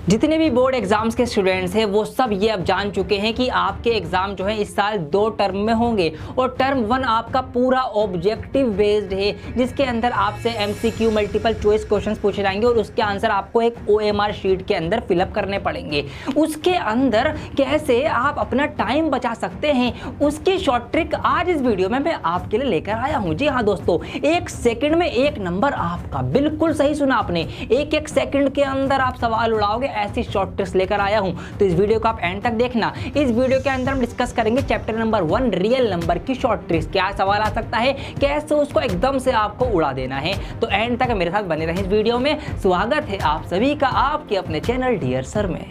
जितने भी board exams के स्टूडेंट्स हैं वो सब ये अब जान चुके हैं कि आपके एग्जाम जो है इस साल 2 टर्म में होंगे और टर्म 1 आपका पूरा ऑब्जेक्टिव बेस्ड है, जिसके अंदर आपसे एमसीक्यू मल्टीपल चॉइस क्वेश्चंस पूछे जाएंगे और उसके आंसर आपको एक ओएमआर शीट के अंदर फिलअप करने पड़ेंगे। उसके अंदर कैसे आप अपना टाइम बचा सकते हैं उसकी शॉर्ट ट्रिक आज इस वीडियो में मैं आपके लिए लेकर आया हूँ। जी हाँ दोस्तों, 1 सेकंड में 1 नंबर आपका, बिल्कुल सही सुना आपने, 1 सेकंड के अंदर आप सवाल उड़ाओगे, ऐसी शॉर्ट ट्रिक्स लेकर आया हूं। तो इस वीडियो को आप एंड तक देखना। इस वीडियो के अंदर हम डिस्कस करेंगे चैप्टर नंबर 1 रियल नंबर की शॉर्ट ट्रिक्स। क्या सवाल आ सकता है, कैसे उसको एकदम से आपको उड़ा देना है। तो एंड तक मेरे साथ बने रहें इस वीडियो में। स्वागत है आप सभी का आपके अपने चैनल डियर सर में।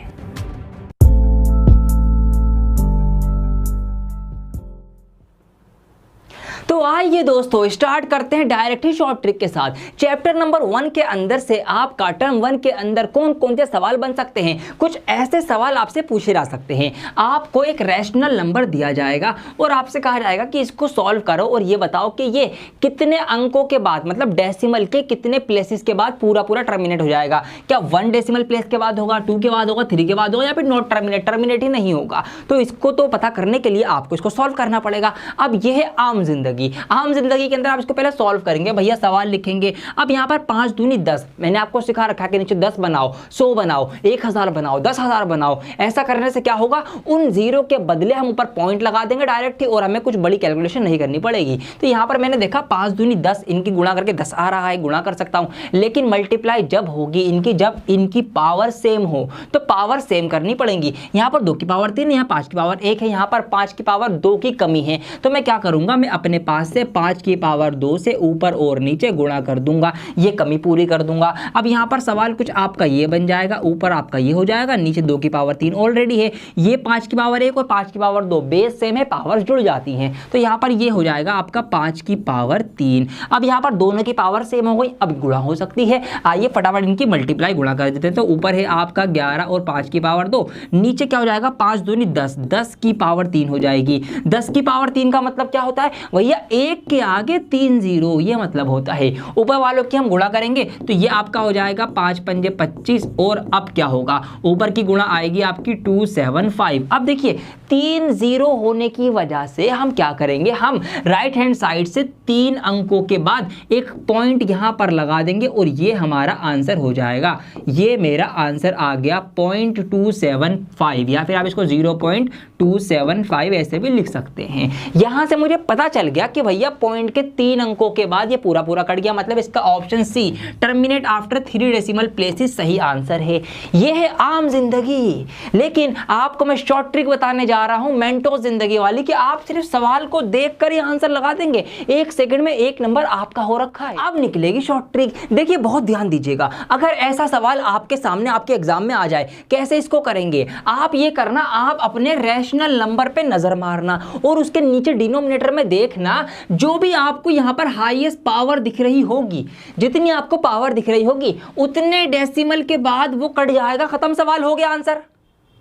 तो आइए दोस्तों स्टार्ट करते हैं डायरेक्ट ही शॉर्ट ट्रिक के साथ। चैप्टर नंबर 1 के अंदर से आपका टर्म 1 के अंदर कौन कौन से सवाल बन सकते हैं। कुछ ऐसे सवाल आपसे पूछे जा सकते हैं। आपको एक रैशनल नंबर दिया जाएगा और आपसे कहा जाएगा कि इसको सॉल्व करो और ये बताओ कि ये कितने अंकों के बाद, मतलब डेसिमल के कितने प्लेसेस के बाद पूरा टर्मिनेट हो जाएगा। क्या 1 डेसिमल प्लेस के बाद होगा, 2 के बाद होगा, 3 के बाद होगा, या फिर नॉट टर्मिनेट ही नहीं होगा। तो इसको तो पता करने के लिए आपको इसको सॉल्व करना पड़ेगा। अब यह है आम जिंदगी के अंदर आप इसको पहले सॉल्व करेंगे। भैया सवाल लिखेंगे। अब यहाँ पर 5 दूनी 10, मैंने आपको सिखा रखा है कि नीचे 10 बनाओ, 100 बनाओ, 1000 बनाओ, 10,000 बनाओ। ऐसा करने से क्या होगा, उन जीरो के बदले हम ऊपर पॉइंट लगा देंगे डायरेक्ट ही और हमें कुछ बड़ी कैलकुलेशन नहीं करनी पड़ेगी। तो यहाँ पर मैंने देखा 5 दूनी 10, इनकी गुणा करके 10 आ रहा है, गुणा कर सकता हूँ। लेकिन मल्टीप्लाई जब होगी इनकी, जब इनकी पावर सेम हो तो पावर सेम करनी पड़ेगी। यहाँ पर 2 की पावर 3, यहाँ 5 की पावर 1 है, यहाँ पर 5 की पावर 2 की कमी है। तो मैं क्या करूंगा, मैं अपने पास से 5 की पावर 2 से ऊपर और नीचे गुणा कर दूंगा, ये कमी पूरी कर दूंगा। अब यहां पर सवाल कुछ आपका ये बन जाएगा, ऊपर आपका ये हो जाएगा, नीचे 2 की पावर 3 ऑलरेडी है, ये 5 की पावर 1 और 5 की पावर 2 बेस सेम है, पावर जुड़ जाती हैं। तो यहां पर ये हो जाएगा आपका 5 की पावर 3। अब यहां पर दोनों की पावर सेम हो गई, अब गुणा हो सकती है। आइए फटाफट इनकी मल्टीप्लाई गुणा कर देते हैं। तो ऊपर है आपका 11 और 5 की पावर 2, नीचे क्या हो जाएगा 5 दूनी 10, 10 की पावर 3 हो जाएगी। 10 की पावर 3 का मतलब क्या होता है भैया, 1 के आगे 3 जीरो, ये मतलब होता है। ऊपर वालों की हम गुणा करेंगे तो ये आपका हो जाएगा 5 पंजे 25 और अब क्या होगा, ऊपर की गुणा आएगी आपकी 275। अब देखिए 3 जीरो होने की वजह से हम क्या करेंगे, हम राइट हैंड साइड से 3 अंकों के बाद एक पॉइंट यहां पर लगा देंगे और ये हमारा आंसर हो जाएगा। ये मेरा आंसर आ गया 0.275, या फिर आप इसको 0.275 ऐसे भी लिख सकते हैं। यहां से मुझे पता चल गया कि भैया पॉइंट के 3 अंकों के बाद ये पूरा कट गया, मतलब इसका option C terminate after 3 decimal places सही आंसर है। ये है आम जिंदगी। लेकिन आपको मैं शॉर्ट ट्रिक बताने जा रहा हूं मेंटो जिंदगी वाली, कि आप सिर्फ सवाल को देखकर ही आंसर लगा देंगे। 1 सेकंड में 1 नंबर आपका हो रखा है। अब निकलेगी शॉर्ट ट्रिक। देखिए बहुत ध्यान दीजिएगा, अगर ऐसा सवाल आपके सामने आपके एग्जाम में आ जाए, कैसे इसको करेंगे आप, ये करना, आप अपने रैशनल नंबर पे नजर मारना और उसके नीचे डिनोमिनेटर में देखना, जो भी आपको यहां पर हाईएस्ट पावर दिख रही होगी, जितनी आपको पावर दिख रही होगी उतने डेसिमल के बाद वो कट जाएगा, खत्म, सवाल हो गया आंसर।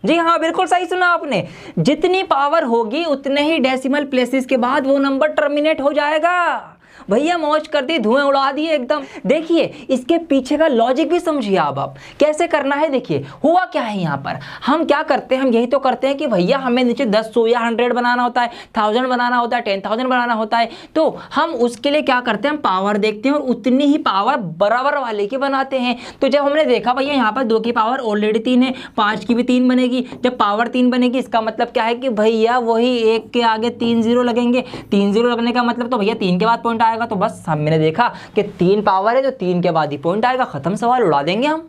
जी हाँ, बिल्कुल सही सुना आपने। जितनी पावर होगी उतने ही डेसिमल प्लेसेस के बाद वो नंबर टर्मिनेट हो जाएगा। भैया मौज कर दी, धुएं उड़ा दिए एकदम। देखिए इसके पीछे का लॉजिक भी समझिए। आप कैसे करना है, देखिए हुआ क्या है। यहाँ पर हम क्या करते हैं, हम यही तो करते हैं कि भैया हमें नीचे 10, 100 या 100 बनाना होता है, 1000 बनाना होता है, 10,000 बनाना होता है। तो हम उसके लिए क्या करते हैं, हम पावर देखते हैं और उतनी ही पावर बराबर वाले की बनाते हैं। तो जब हमने देखा भैया यहाँ पर 2 की पावर ऑलरेडी 3 है, 5 की भी 3 बनेगी, जब पावर 3 बनेगी इसका मतलब क्या है कि भैया वही 1 के आगे 3 जीरो लगेंगे। 3 जीरो लगने का मतलब तो भैया 3 के बाद पॉइंट आएगा। तो बस हमने देखा कि 3 पावर है, तो 3 के बाद ही पॉइंट आएगा, खत्म, सवाल उड़ा देंगे हम।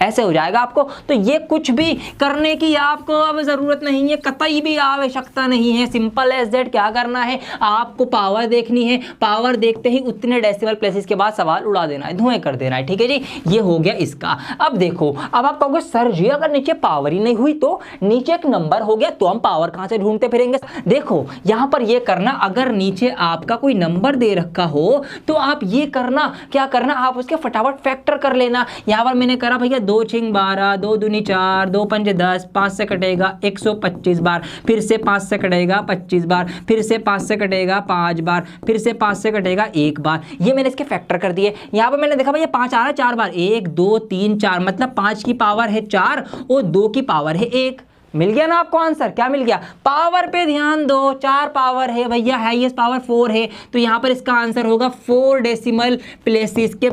ऐसे हो जाएगा आपको। तो ये कुछ भी करने की आपको अब जरूरत नहीं है, कतई भी आवश्यकता नहीं है। Simple as that. क्या करना है, आपको पावर देखनी है, पावर देखते ही उतने डेसिमल प्लेसेस के बाद सवाल उड़ा देना है, धुएं कर देना है। ठीक है जी, ये हो गया इसका। अब देखो, अब आप कहोगे सर जी अगर नीचे पावर ही नहीं हुई तो, नीचे एक नंबर हो गया तो हम पावर कहां से ढूंढते फिरेंगे। देखो यहां पर ये करना, अगर नीचे आपका कोई नंबर दे रखा हो तो आप ये करना, क्या करना, आप उसके फटाफट फैक्टर कर लेना। यहां पर मैंने करा भैया 2 छिंग 12, 2 दूनी 4, 2 पंजे 10, 5 से कटेगा 125 बार, फिर से 5 से कटेगा 25 बार, फिर से 5 से कटेगा 5 बार, फिर से 5 से कटेगा 1 बार। ये मैंने इसके फैक्टर कर दिए। यहाँ पर मैंने देखा भाई ये 5 आ रहा है 4 बार, 1 2 3 4, मतलब 5 की पावर है 4 और 2 की पावर है 1। मिल गया ना आपको आंसर? क्या मिल गया? पावर पे ध्यान दो, 4 पावर है भैया, हाईएस्ट पावर 4 है, तो यहाँ पर इसका आंसर होगा 4 डेसिमल प्लेसेस के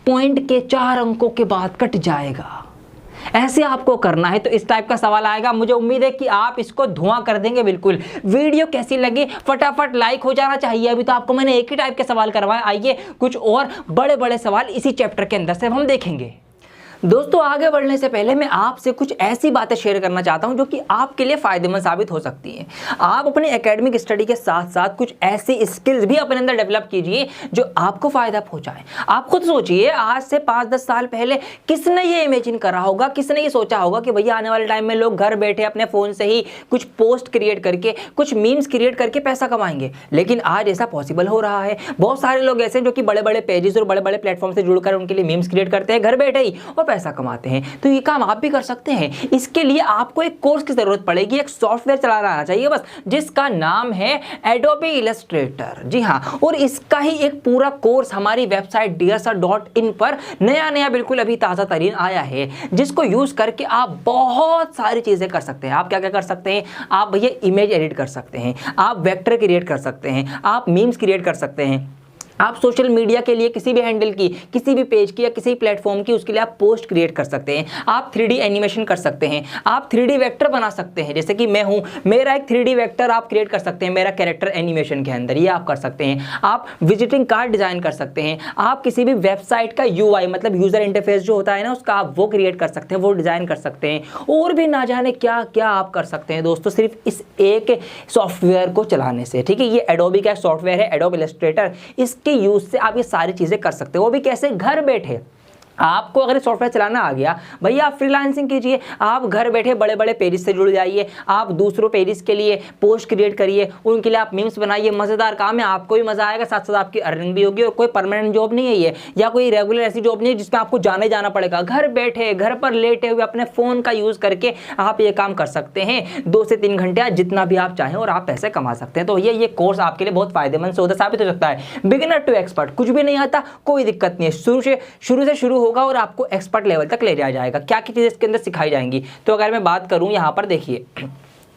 पॉइंट के 4 अंकों के बाद कट जाएगा। ऐसे आपको करना है, तो इस टाइप का सवाल आएगा। मुझे उम्मीद है कि आप इसको धुआं कर देंगे बिल्कुल। वीडियो कैसी लगी फटाफट लाइक हो जाना चाहिए। अभी तो आपको मैंने एक ही टाइप के सवाल करवाए, आइए कुछ और बड़े बड़े सवाल इसी चैप्टर के अंदर से हम देखेंगे। दोस्तों आगे बढ़ने से पहले मैं आपसे कुछ ऐसी बातें शेयर करना चाहता हूं जो कि आपके लिए फायदेमंद साबित हो सकती हैं। आप अपने एकेडमिक स्टडी के साथ साथ कुछ ऐसी स्किल्स भी अपने अंदर डेवलप कीजिए जो आपको फायदा पहुंचाएं। आप खुद सोचिए, आज से 5-10 साल पहले किसने ये इमेजिन करा होगा, किसने ये सोचा होगा कि भैया आने वाले टाइम में लोग घर बैठे अपने फोन से ही कुछ पोस्ट क्रिएट करके, कुछ मीम्स क्रिएट करके पैसा कमाएंगे। लेकिन आज ऐसा पॉसिबल हो रहा है। बहुत सारे लोग ऐसे जो कि बड़े बड़े पेजेस और बड़े बड़े प्लेटफॉर्म से जुड़कर उनके लिए मीम्स क्रिएट करते हैं घर बैठे ही और पैसा कमाते हैं। तो ये काम आप भी कर सकते हैं। इसके लिए आपको एक कोर्स की जरूरत पड़ेगी, एक सॉफ्टवेयर चलाना आना चाहिए बस, जिसका नाम है एडोबी इलस्ट्रेटर। जी हाँ, और इसका ही एक पूरा कोर्स हमारी वेबसाइट dearsir.in पर नया बिल्कुल अभी ताजा तरीन आया है, जिसको यूज करके आप बहुत सारी चीजें कर सकते हैं। आप क्या क्या कर सकते हैं? आप भैया इमेज एडिट कर सकते हैं, आप वेक्टर क्रिएट कर सकते हैं, आप मीम्स क्रिएट कर सकते हैं, आप सोशल मीडिया के लिए किसी भी हैंडल की, किसी भी पेज की या किसी प्लेटफॉर्म की, उसके लिए आप पोस्ट क्रिएट कर सकते हैं। आप 3D एनिमेशन कर सकते हैं, आप 3D वेक्टर बना सकते हैं। जैसे कि मैं हूं, मेरा एक 3D वेक्टर आप क्रिएट कर सकते हैं मेरा कैरेक्टर एनिमेशन के अंदर, ये आप कर सकते हैं। आप विजिटिंग कार्ड डिजाइन कर सकते हैं, आप किसी भी वेबसाइट का UI मतलब यूजर इंटरफेस जो होता है ना उसका, आप वो क्रिएट कर सकते हैं, वो डिजाइन कर सकते हैं। और भी ना जाने क्या क्या आप कर सकते हैं दोस्तों, सिर्फ इस एक सॉफ्टवेयर को चलाने से। ठीक है, ये एडोबी का सॉफ्टवेयर है, एडोबी इलस्ट्रेटर। इसके यूज से आप ये सारी चीजें कर सकते हो, वो भी कैसे? घर बैठे। आपको अगर सॉफ्टवेयर चलाना आ गया भैया, आप फ्रीलांसिंग कीजिए, आप घर बैठे बड़े बड़े पेजेस से जुड़ जाइए, आप दूसरों पेजेस के लिए पोस्ट क्रिएट करिए, उनके लिए आप मीम्स बनाइए। मजेदार काम है, आपको भी मजा आएगा, साथ साथ आपकी अर्निंग भी होगी। और कोई परमानेंट जॉब नहीं है ये, या कोई रेगुलर ऐसी जॉब नहीं है जिसमें आपको जाना पड़ेगा। घर बैठे, घर पर लेटे हुए अपने फोन का यूज करके आप ये काम कर सकते हैं 2 से 3 घंटे, जितना भी आप चाहें, और आप पैसे कमा सकते हैं। तो ये कोर्स आपके लिए बहुत फायदेमंद साबित हो सकता है। बिगिनर टू एक्सपर्ट, कुछ भी नहीं आता कोई दिक्कत नहीं है, शुरू से शुरू होगा और आपको एक्सपर्ट लेवल तक ले जाया जाएगा। क्या क्या चीजें इसके अंदर सिखाई जाएंगी, तो अगर मैं बात करूं यहाँ पर देखिए,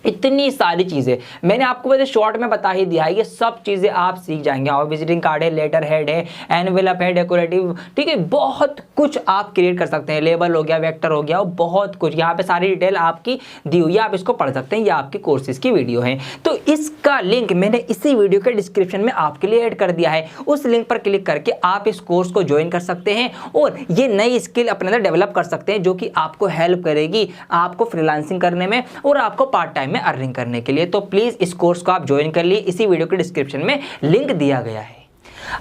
इतनी सारी चीज़ें मैंने आपको वैसे शॉर्ट में बता ही दिया है। ये सब चीज़ें आप सीख जाएंगे। और विजिटिंग कार्ड है, लेटर हेड है, एनवेलप है, डेकोरेटिव, ठीक है, बहुत कुछ आप क्रिएट कर सकते हैं। लेबल हो गया, वेक्टर हो गया, बहुत कुछ यहाँ पे सारी डिटेल आपकी दी हुई है, आप इसको पढ़ सकते हैं। ये आपके कोर्सेज की वीडियो है, तो इसका लिंक मैंने इसी वीडियो के डिस्क्रिप्शन में आपके लिए ऐड कर दिया है। उस लिंक पर क्लिक करके आप इस कोर्स को ज्वाइन कर सकते हैं और ये नई स्किल अपने अंदर डेवलप कर सकते हैं, जो कि आपको हेल्प करेगी आपको फ्रीलांसिंग करने में और आपको पार्ट टाइम में अर्निंग करने के लिए। तो प्लीज इस कोर्स को आप ज्वाइन कर लिए, इसी वीडियो के डिस्क्रिप्शन में लिंक दिया गया है।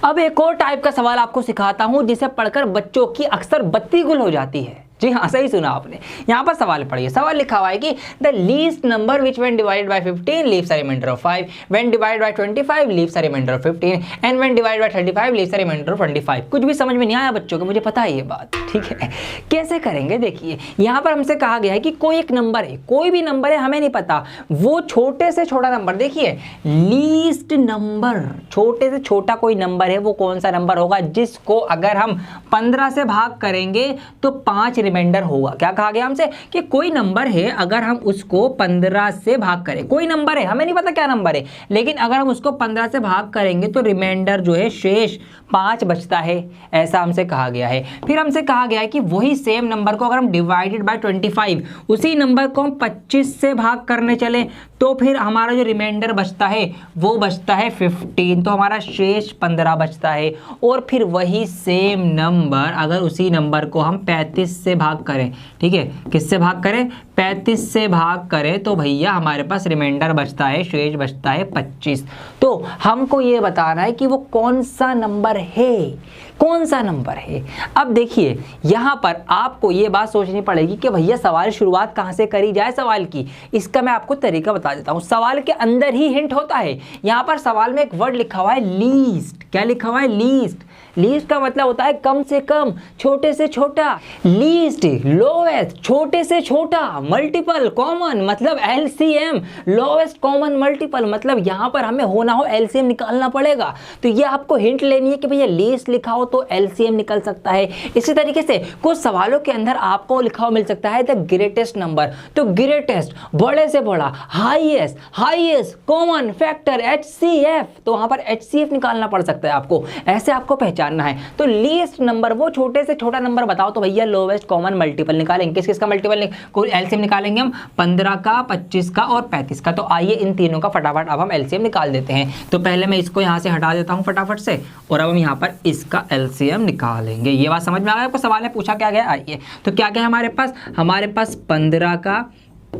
अब एक और टाइप का सवाल आपको सिखाता हूं जिसे पढ़कर बच्चों की अक्सर बत्ती गुल हो जाती है। जी हाँ, सही सुना आपने। यहाँ पर सवाल पढ़िए, सवाल लिखा हुआ है कि the least number which when divided by 15 leaves a remainder of 5, when divided by 25 leaves a remainder of 15 and when divided by 35 leaves a remainder of 25। कुछ भी समझ में नहीं आया बच्चों को, मुझे पता है ये बात, ठीक है। कैसे करेंगे देखिए, यहाँ पर हमसे कहा गया है कि कोई एक नंबर है, कोई भी नंबर है, हमें नहीं पता, वो छोटे से छोटा नंबर, देखिए लीस्ट नंबर, छोटे से छोटा कोई नंबर है, वो कौन सा नंबर होगा जिसको अगर हम 15 से भाग करेंगे तो 5 रिमाइंडर होगा। क्या कहा गया हमसे कि कोई नंबर है, अगर हम उसको 15 से भाग करें, कोई नंबर है, हमें नहीं पता क्या नंबर है, लेकिन अगर हम उसको 15 से भाग करेंगे तो रिमाइंडर जो है शेष 5 बचता है, ऐसा हमसे कहा गया है। फिर हमसे कहा गया है कि वही सेम नंबर को अगर हम डिवाइडेड बाय 25, उसी नंबर को हम 25 से भाग करने चले तो फिर हमारा जो रिमाइंडर बचता है वो बचता है 15, तो हमारा शेष 15 बचता है। और फिर वही सेम नंबर अगर उसी नंबर को हम 35 से भाग करें, ठीक है, किससे भाग करें? 35 से भाग करें तो भैया हमारे पास रिमाइंडर बचता है, शेष बचता है 25। तो हमको ये बताना है कि वो कौन सा नंबर है, कौन सा नंबर है। अब देखिए यहाँ पर आपको ये बात सोचनी पड़ेगी कि भैया सवाल शुरुआत कहाँ से करी जाए सवाल की। इसका मैं आपको तरीका बता देता हूँ। सवाल के अंदर ही हिंट होता है। यहाँ पर सवाल में एक वर्ड लिखा हुआ है लीस्ट। क्या लिखा हुआ है? लीस्ट। लीस्ट का मतलब होता है कम से कम, छोटे से छोटा। लीस्ट, लोएस्ट, छोटे से छोटा। मल्टीपल, कॉमन मतलब एलसीएम, लोएस्ट कॉमन मल्टीपल मतलब यहाँ पर हमें होना हो एलसीएम निकालना पड़ेगा। तो ये आपको हिंट लेनी है कि भैया लीस्ट लिखा हो तो एलसीएम निकल सकता है। इसी तरीके से कुछ सवालों के अंदर आपको लिखा हुआ मिल सकता है द ग्रेटेस्ट नंबर। तो ग्रेटेस्ट, बड़े से बड़ा, highest, highest common factor HCF, तो वहां पर एचसीएफ निकालना पड़ सकता है आपको। ऐसे आपको पहचानना है। तो लीस्ट नंबर, वो छोटे से छोटा नंबर बताओ तो भैया लोवेस्ट कॉमन मल्टीपल निकालेंगे। किस किस का मल्टीपल? कोई एलसीएम निकालेंगे हम 15 का, 25 का और 35 का। तो आइए इन तीनों का फटाफट अब हम एलसीएम निकाल देते हैं। तो पहले मैं इसको यहाँ से हटा देता हूँ फटाफट से, और अब हम यहाँ पर इसका एलसीएम निकालेंगे। ये बात समझ में आ गया आपको? सवाल में पूछा क्या गया? आइए तो क्या क्या है हमारे पास? हमारे पास 15 का,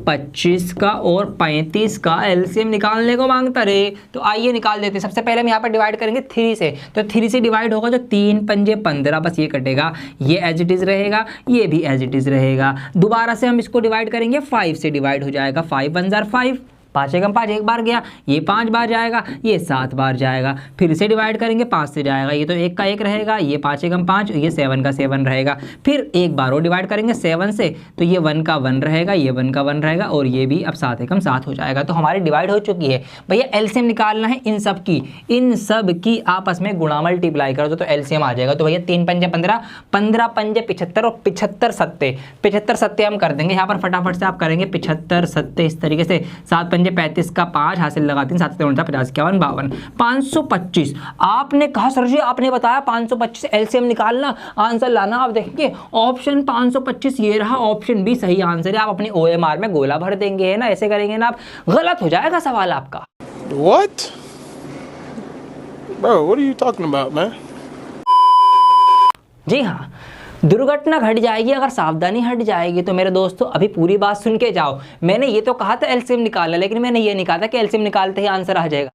25 का और 35 का एलसीएम निकालने को मांगता रे। तो आइए निकाल देते हैं। सबसे पहले हम यहाँ पर डिवाइड करेंगे 3 से। तो 3 से डिवाइड होगा तो 3 पंजे 15, बस ये कटेगा, ये एज इट इज रहेगा, ये भी एज इट इज रहेगा। दोबारा से हम इसको डिवाइड करेंगे, 5 से डिवाइड हो जाएगा, 5 1 जार 5, 5 एकम 5 एक बार गया, ये 5 बार जाएगा, ये 7 बार जाएगा। फिर से डिवाइड करेंगे, 5 से जाएगा, ये तो 1 का 1 रहेगा, ये 5 एकम 5, ये 7 का 7 रहेगा। फिर एक बार और डिवाइड करेंगे 7 से, तो ये 1 का 1 रहेगा, ये 1 का 1 रहेगा, और ये भी अब 7 एकम 7 हो जाएगा। तो हमारी डिवाइड हो चुकी है। भैया एलसीएम निकालना है इन सब की आपस में गुणा मल्टीप्लाई करो तो एलसीएम आ जाएगा। तो भैया 3 पंजे 15, 15 पंजे 75 और 75 सत्ते, 75 सत्ते हम कर देंगे यहाँ पर फटाफट से। आप करेंगे 75 सत्ते इस तरीके से, 7 35 का 5 हासिल लगाते हैं, 7 50 51 52 525। आपने कहा सर जी, आपने बताया 525 एलसीएम निकालना, आंसर लाना। आप देखेंगे ऑप्शन 525 ये रहा, ऑप्शन बी सही आंसर है। आप अपनी ओएमआर में गोला भर देंगे, है ना? ऐसे करेंगे ना आप, गलत हो जाएगा सवाल आपका। What? Bro, what are you talking about, man? जी हाँ, दुर्घटना घट जाएगी अगर सावधानी हट जाएगी। तो मेरे दोस्तों अभी पूरी बात सुन के जाओ। मैंने ये तो कहा था एलसीएम निकालना, लेकिन मैंने ये नहीं कहा था कि एलसीएम निकालते ही आंसर आ जाएगा।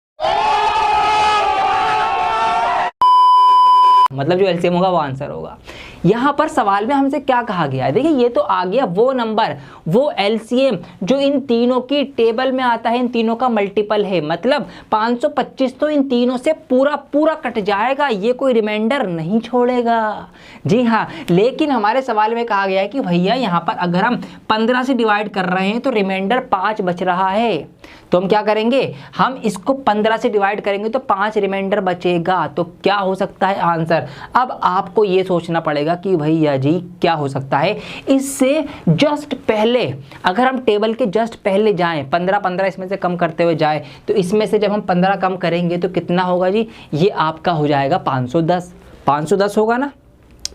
मतलब जो एलसीएम होगा वो आंसर होगा। यहाँ पर सवाल में हमसे क्या कहा गया है? देखिए ये तो आ गया वो नंबर, वो एलसीएम जो इन तीनों की टेबल में आता है, इन तीनों का मल्टीपल है। मतलब 525 तो इन तीनों से पूरा पूरा कट जाएगा, ये कोई रिमाइंडर नहीं छोड़ेगा। जी हाँ, लेकिन हमारे सवाल में कहा गया है कि भैया यहाँ पर अगर हम 15 से डिवाइड कर रहे हैं तो रिमाइंडर 5 बच रहा है। तो हम क्या करेंगे? हम इसको 15 से डिवाइड करेंगे तो 5 रिमाइंडर बचेगा। तो क्या हो सकता है आंसर? अब आपको ये सोचना पड़ेगा कि भैया जी क्या हो सकता है। इससे जस्ट पहले अगर हम टेबल के जस्ट पहले जाएं, 15 इसमें से कम करते हुए जाएं, तो इसमें से जब हम 15 कम करेंगे तो कितना होगा जी? ये आपका हो जाएगा 510। 510 होगा ना?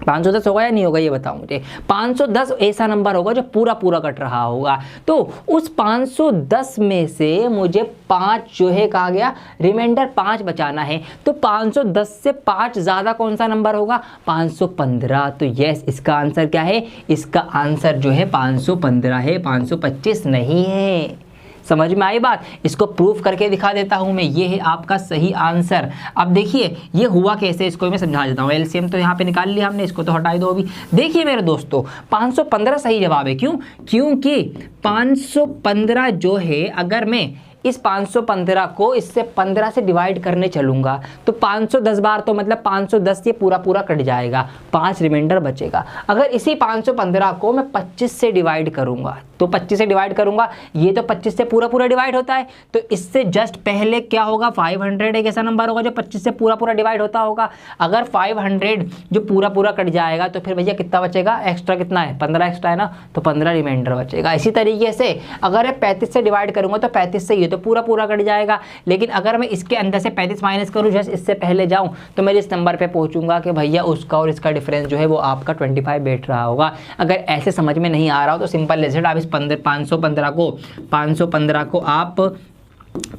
510 होगा या नहीं होगा ये बताओ मुझे। 510 ऐसा नंबर होगा जो पूरा पूरा कट रहा होगा। तो उस 510 में से मुझे 5 जो है कहा गया रिमाइंडर 5 बचाना है। तो 510 से 5 ज़्यादा कौन सा नंबर होगा? 515। तो यस, इसका आंसर क्या है? इसका आंसर जो है 515 है, 525 नहीं है। समझ में आई बात? इसको प्रूफ करके दिखा देता हूं मैं। ये है आपका सही आंसर। अब देखिए ये हुआ कैसे, इसको मैं समझा देता हूं। एलसीएम तो यहाँ पे निकाल लिया हमने, इसको तो हटा दो अभी। देखिए मेरे दोस्तों 515 सही जवाब है। क्यों? क्योंकि 515 जो है, अगर मैं इस 515 को इससे 15 से डिवाइड करने चलूँगा तो 510 बार, तो मतलब 510 ये पूरा पूरा कट जाएगा, 5 रिमाइंडर बचेगा। अगर इसी 515 को मैं 25 से डिवाइड करूँगा तो 25 से डिवाइड करूँगा, ये तो 25 से पूरा पूरा डिवाइड होता है, तो इससे जस्ट पहले क्या होगा? 500 एक ऐसा नंबर होगा जो 25 से पूरा पूरा डिवाइड होता होगा। अगर 500 जो पूरा पूरा कट जाएगा तो फिर भैया कितना बचेगा? एक्स्ट्रा कितना है? 15 एक्स्ट्रा है ना, तो 15 रिमाइंडर बचेगा। इसी तरीके से अगर मैं 35 से डिवाइड करूँगा तो 35 से ये तो पूरा पूरा कट जाएगा, लेकिन अगर मैं इसके अंदर से 35 माइनस करूँ, जस्ट इससे पहले जाऊँ, तो मैं इस नंबर पे पहुँचूंगा कि भैया उसका और इसका डिफरेंस जो है वो आपका 25 बैठ रहा होगा। अगर ऐसे समझ में नहीं आ रहा हो तो सिंपल रिजल्ट, आप इस 515 को आप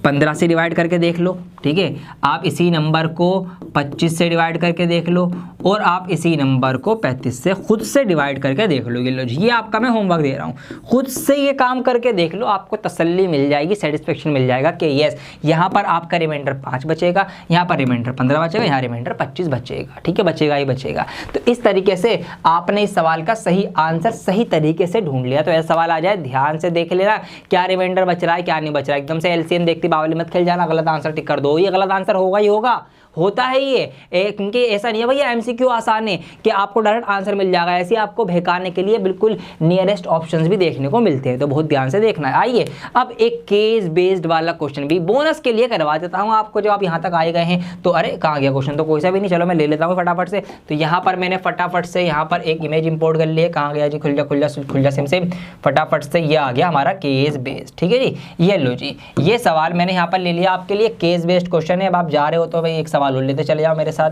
15 से डिवाइड करके देख लो, ठीक है। आप इसी नंबर को 25 से डिवाइड करके देख लो, और आप इसी नंबर को 35 से खुद से डिवाइड करके देख लो। ये लो जी, ये आपका मैं होमवर्क दे रहा हूँ, खुद से ये काम करके देख लो, आपको तसल्ली मिल जाएगी, सेटिस्फेक्शन मिल जाएगा कि यस यहाँ पर आपका रिमाइंडर 5 बचेगा, यहाँ पर रिमाइंडर 15 बचेगा, यहाँ रिमाइंडर 25 बचेगा, ठीक है, बचेगा ही बचेगा। तो इस तरीके से आपने इस सवाल का सही आंसर सही तरीके से ढूंढ लिया। तो ऐसा सवाल आ जाए ध्यान से देख लेना, क्या रिमाइंडर बच रहा है क्या नहीं बच रहा है, एकदम से एलसीएम देखती बावली मत खेल जाना, गलत आंसर टिक कर दो, ये गलत आंसर होगा ही होगा, होता है ये क्योंकि ऐसा नहीं है भैया एमसीक्यू आसान है कि आपको डायरेक्ट आंसर मिल जाएगा, ऐसे आपको बहकाने के लिए बिल्कुल नियरेस्ट ऑप्शंस भी देखने को मिलते हैं, तो बहुत ध्यान से देखना है। आइए अब एक केस बेस्ड वाला क्वेश्चन भी बोनस के लिए करवा देता हूँ आपको। जब आप यहाँ तक आए गए हैं तो अरे कहाँ गया क्वेश्चन, तो कोई सा भी नहीं, चलो मैं ले लेता हूँ फटाफट से। तो यहाँ पर मैंने फटाफट से यहाँ पर एक इमेज इंपोर्ट कर लिया, कहाँ गया जी, खुल जा सिम से, फटाफट से ये आ गया हमारा केस बेस्ड, ठीक है जी। ये लो जी, ये सवाल मैंने यहाँ पर ले लिया आपके लिए, केस बेस्ड क्वेश्चन है। अब आप जा रहे हो तो भाई एक सवाल और लेते चले जाओ मेरे साथ।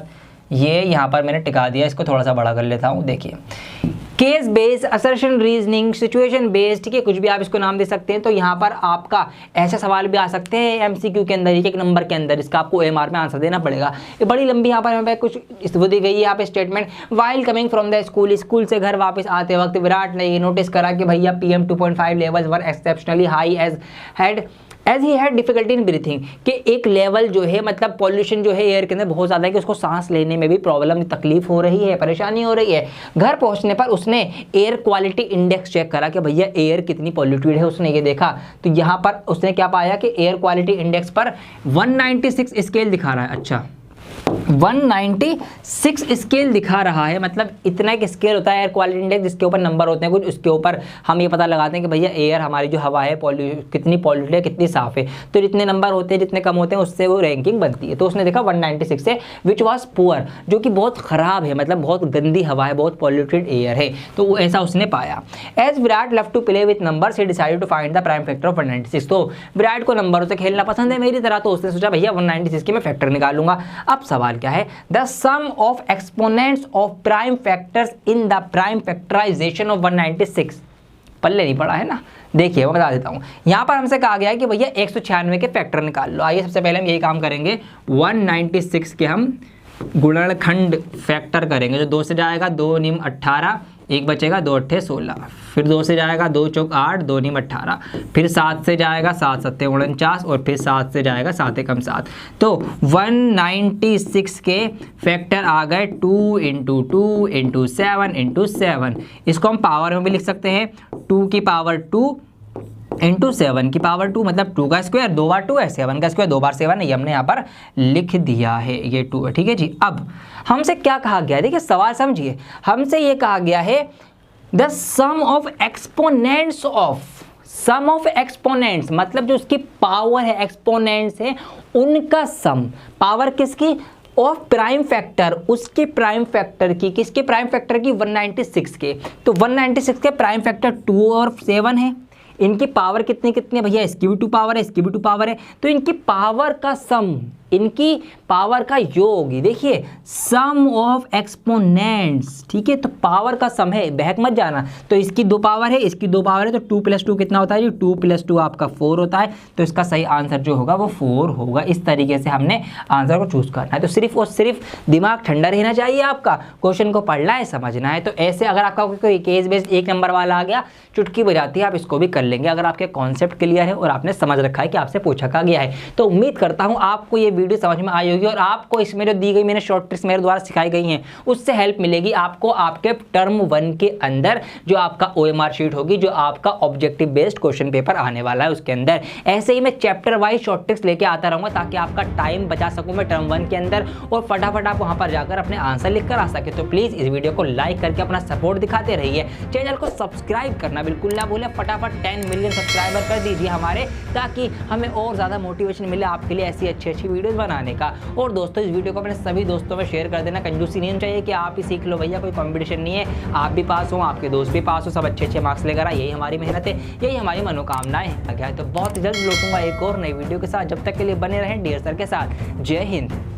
ये यहाँ पर मैंने टिका दिया, इसको थोड़ा सा बड़ा कर लेता हूँ। देखिए case based, assertion reasoning, situation based, ठीक है, कुछ भी आप इसको नाम दे सकते हैं। तो यहाँ पर आपका ऐसे सवाल भी आ सकते हैं एमसीक्यू के अंदर, एक नंबर के अंदर, इसका आपको ओएमआर में आंसर देना पड़ेगा। ये बड़ी लंबी यहाँ पर कुछ वो दी गई है यहाँ पे statement. While coming from the school, school से घर वापस आते वक्त विराट ने ये नोटिस करा कि भैया PM 2.5 levels were exceptionally high as he had difficulty in breathing, कि एक लेवल जो है मतलब पॉल्यूशन जो है एयर के अंदर बहुत ज़्यादा है कि उसको सांस लेने में भी प्रॉब्लम तकलीफ हो रही है, परेशानी हो रही है। घर पहुंचने पर उसने एयर क्वालिटी इंडेक्स चेक करा कि भैया एयर कितनी पॉल्यूटेड है, उसने ये देखा। तो यहाँ पर उसने क्या पाया कि एयर क्वालिटी इंडेक्स पर 196 स्केल दिखा रहा है। अच्छा 196 स्केल दिखा रहा है, मतलब इतना एक स्केल होता है एयर क्वालिटी इंडेक्स जिसके ऊपर नंबर होते हैं कुछ, उसके ऊपर हम ये पता लगाते हैं कि भैया एयर हमारी जो हवा है कितनी पॉल्यूटेड है, कितनी साफ है। तो जितने नंबर होते हैं, जितने कम होते हैं, उससे वो रैंकिंग बनती है। तो उसने देखा 196 से, विच वॉज पुअर, जो कि बहुत ख़राब है, मतलब बहुत गंदी हवा है, बहुत पॉल्यूटेड एयर है। तो वो ऐसा उसने पाया। As Virat love to play with numbers he decided to find the prime factor of 196। तो विराट को नंबरों से खेलना पसंद है मेरी तरह, तो उसने सोचा भैया 196 के मैं फैक्टर निकालूंगा। अब सवाल क्या है, the sum of exponents of prime factors in the prime factorization of 196। पल्ले नहीं पड़ा है ना, देखिए मैं बता देता हूं। यहां पर हमसे कहा गया है कि भैया 196 के फैक्टर निकाल लो। आइए सबसे पहले हम यही काम करेंगे, 196 के हम गुणनखंड फैक्टर करेंगे। जो 2 से जाएगा 2 निम 18, एक बचेगा 2 अट्ठे 16, फिर 2 से जाएगा 2 चौक 8, 2 निम 18, फिर 7 से जाएगा 7 सत्ते 49, और फिर 7 से जाएगा 7 एकम 7। तो 196 के फैक्टर आ गए 2 × 2 × 7 × 7। इसको हम पावर में भी लिख सकते हैं, 2 की पावर 2 × 7 की पावर 2, मतलब 2 का स्क्वायर 2 बार 2 है, 7 का स्क्वायर 2 बार 7 है, ये हमने यहाँ पर लिख दिया है, ये 2 है, ठीक है जी। अब हमसे क्या कहा गया है, देखिए सवाल समझिए, हमसे ये कहा गया है the sum of exponents of, sum of exponents मतलब जो उसकी पावर है, एक्सपोनेंट्स है उनका सम, पावर किसकी, ऑफ प्राइम फैक्टर, उसके प्राइम फैक्टर की, किसके प्राइम फैक्टर की, 196 के। तो 196 के प्राइम फैक्टर 2 और 7 है, इनकी पावर कितनी कितनी भैया, इसकी भी 2 पावर है, इसकी भी 2 पावर है, तो इनकी पावर का सम, इनकी पावर का योग, देखिए सम ऑफ एक्सपोनेंट्स, ठीक है, तो पावर का सम है, बहक मत जाना। तो इसकी 2 पावर है, इसकी 2 पावर है, तो 2 + 2 कितना होता है जी, 2 + 2 आपका 4 होता है। तो इसका सही आंसर जो होगा वो 4 होगा। इस तरीके से हमने आंसर को चूज करना है। तो सिर्फ और सिर्फ दिमाग ठंडा रहना चाहिए आपका, क्वेश्चन को पढ़ना है, समझना है। तो ऐसे अगर आपका कोई केस बेस्ड 1 नंबर वाला आ गया, चुटकी बजाती है, आप इसको भी कर लेंगे अगर आपके कॉन्सेप्ट क्लियर है और आपने समझ रखा है कि आपसे पूछा क्या गया है। तो उम्मीद करता हूँ आपको ये वीडियो समझ में आई होगी और आपको इसमें जो दी गई मैंने शॉर्ट ट्रिक्स मेरे द्वारा सिखाई गई हैं उससे हेल्प मिलेगी आपको आपके टर्म 1 के अंदर, जो आपका OMR शीट होगी, जो आपका ऑब्जेक्टिव बेस्ड क्वेश्चन पेपर आने वाला है उसके अंदर। ऐसे ही मैं चैप्टर वाइज शॉर्ट ट्रिक्स लेके आता रहूँगा ताकि आपका टाइम बचा सकूँ मैं टर्म 1 के अंदर, और फटाफट आप वहाँ पर जाकर अपने आंसर लिख कर आ सके। तो प्लीज़ इस वीडियो को लाइक करके अपना सपोर्ट दिखाते रहिए, चैनल को सब्सक्राइब करना बिल्कुल ना भूलें, फटाफट 10 मिलियन सब्सक्राइबर कर दीजिए हमारे, ताकि हमें और ज़्यादा मोटिवेशन मिले आपके लिए ऐसी अच्छी अच्छी वीडियोस बनाने का। और दोस्तों इस वीडियो को अपने सभी दोस्तों में शेयर कर देना, कंजूसी नहीं चाहिए कि आप ही सीख लो भैया, कोई कंपटीशन नहीं है, आप भी पास हो, आपके दोस्त भी पास हो, सब अच्छे अच्छे मार्क्स लेकर आए, यही हमारी मेहनत है, यही हमारी मनोकामनाएं है। तो बहुत जल्द लौटूंगा एक और नई वीडियो के साथ, जब तक के लिए बने रहें डियर सर के साथ। जय हिंद।